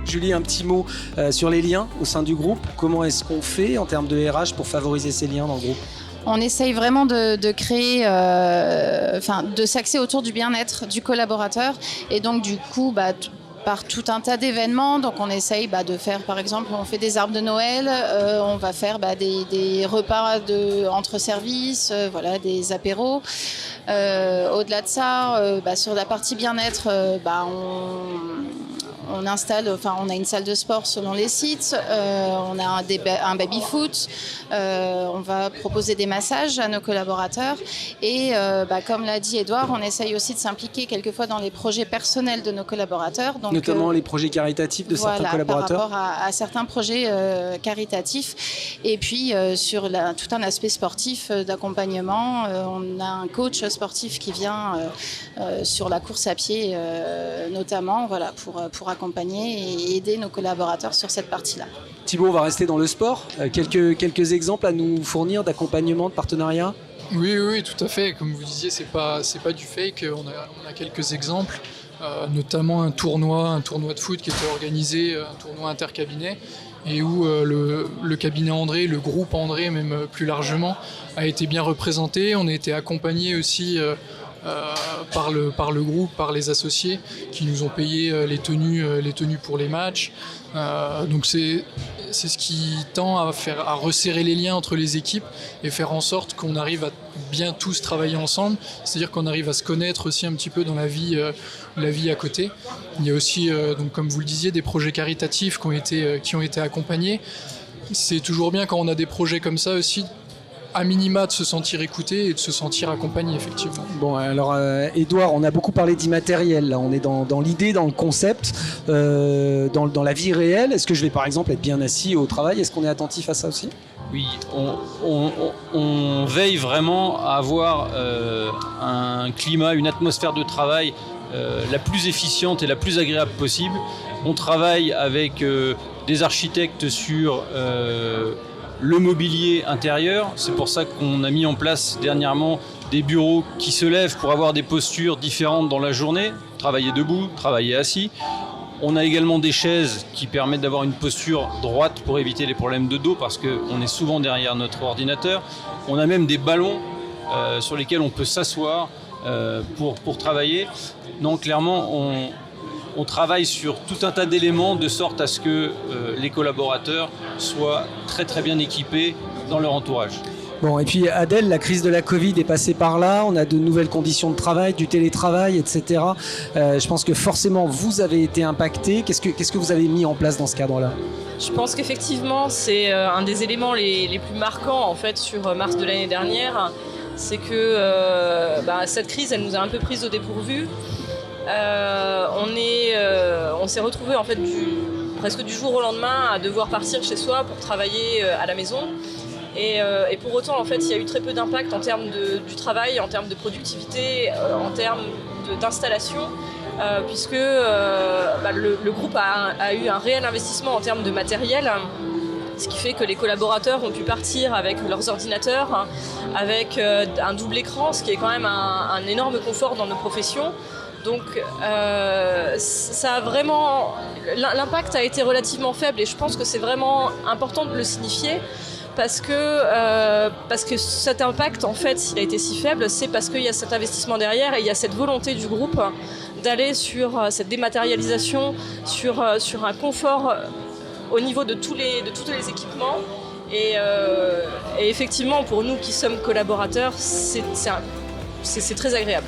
Julie, un petit mot sur les liens au sein du groupe. Comment est-ce qu'on fait en termes de RH pour favoriser ces liens dans le groupe ? On essaye vraiment de créer, de s'axer autour du bien-être du collaborateur et donc du coup, par tout un tas d'événements. Donc on essaye de faire, par exemple, on fait des arbres de Noël, on va faire des repas entre services, des apéros. Au-delà de ça, sur la partie bien-être, on a une salle de sport selon les sites, on a un baby-foot, on va proposer des massages à nos collaborateurs et comme l'a dit Edouard, on essaye aussi de s'impliquer quelquefois dans les projets personnels de nos collaborateurs. Donc, notamment les projets caritatifs de certains collaborateurs. Par rapport à certains projets caritatifs et puis sur tout un aspect sportif d'accompagnement. On a un coach sportif qui vient sur la course à pied notamment pour accompagner et aider nos collaborateurs sur cette partie-là. Thibaut, on va rester dans le sport. Quelques exemples à nous fournir d'accompagnement, de partenariat ? Oui, tout à fait. Comme vous disiez, c'est pas du fake. On a quelques exemples, notamment un tournoi de foot qui était organisé, un tournoi intercabinet, et où le cabinet André, le groupe André même plus largement, a été bien représenté. On a été accompagné aussi par le groupe, par les associés qui nous ont payé les tenues pour les matchs. Donc c'est ce qui tend à resserrer les liens entre les équipes et faire en sorte qu'on arrive à bien tous travailler ensemble, c'est-à-dire qu'on arrive à se connaître aussi un petit peu dans la vie à côté. Il y a aussi, donc comme vous le disiez, des projets caritatifs qui ont été accompagnés. C'est toujours bien quand on a des projets comme ça aussi, à minima de se sentir écouté et de se sentir accompagné, effectivement. Bon, alors Edouard, on a beaucoup parlé d'immatériel, là on est dans l'idée, dans le concept, dans la vie réelle. Est-ce que je vais par exemple être bien assis au travail ? Est-ce qu'on est attentif à ça aussi ? Oui, on veille vraiment à avoir un climat, une atmosphère de travail la plus efficiente et la plus agréable possible. On travaille avec des architectes sur le mobilier intérieur. C'est pour ça qu'on a mis en place dernièrement des bureaux qui se lèvent pour avoir des postures différentes dans la journée, travailler debout, travailler assis. On a également des chaises qui permettent d'avoir une posture droite pour éviter les problèmes de dos parce qu'on est souvent derrière notre ordinateur. On a même des ballons sur lesquels on peut s'asseoir pour travailler. Donc clairement, on travaille sur tout un tas d'éléments de sorte à ce que les collaborateurs soient très très bien équipés dans leur entourage. Bon, et puis Adèle, la crise de la Covid est passée par là, on a de nouvelles conditions de travail, du télétravail, etc. Je pense que forcément vous avez été impacté. Qu'est-ce que vous avez mis en place dans ce cadre-là ? Je pense qu'effectivement c'est un des éléments les plus marquants en fait sur mars de l'année dernière. C'est que cette crise elle nous a un peu pris au dépourvu. On s'est retrouvé en fait presque du jour au lendemain à devoir partir chez soi pour travailler à la maison et pour autant en fait il y a eu très peu d'impact en termes du travail, en termes de productivité, en termes d'installation puisque le groupe a eu un réel investissement en termes de matériel. Ce qui fait que les collaborateurs ont pu partir avec leurs ordinateurs, avec un double écran, ce qui est quand même un énorme confort dans nos professions. Donc ça a vraiment, l'impact a été relativement faible et je pense que c'est vraiment important de le signifier parce que cet impact en fait s'il a été si faible c'est parce qu'il y a cet investissement derrière et il y a cette volonté du groupe d'aller sur cette dématérialisation, sur un confort au niveau de tous les équipements et effectivement pour nous qui sommes collaborateurs c'est très agréable.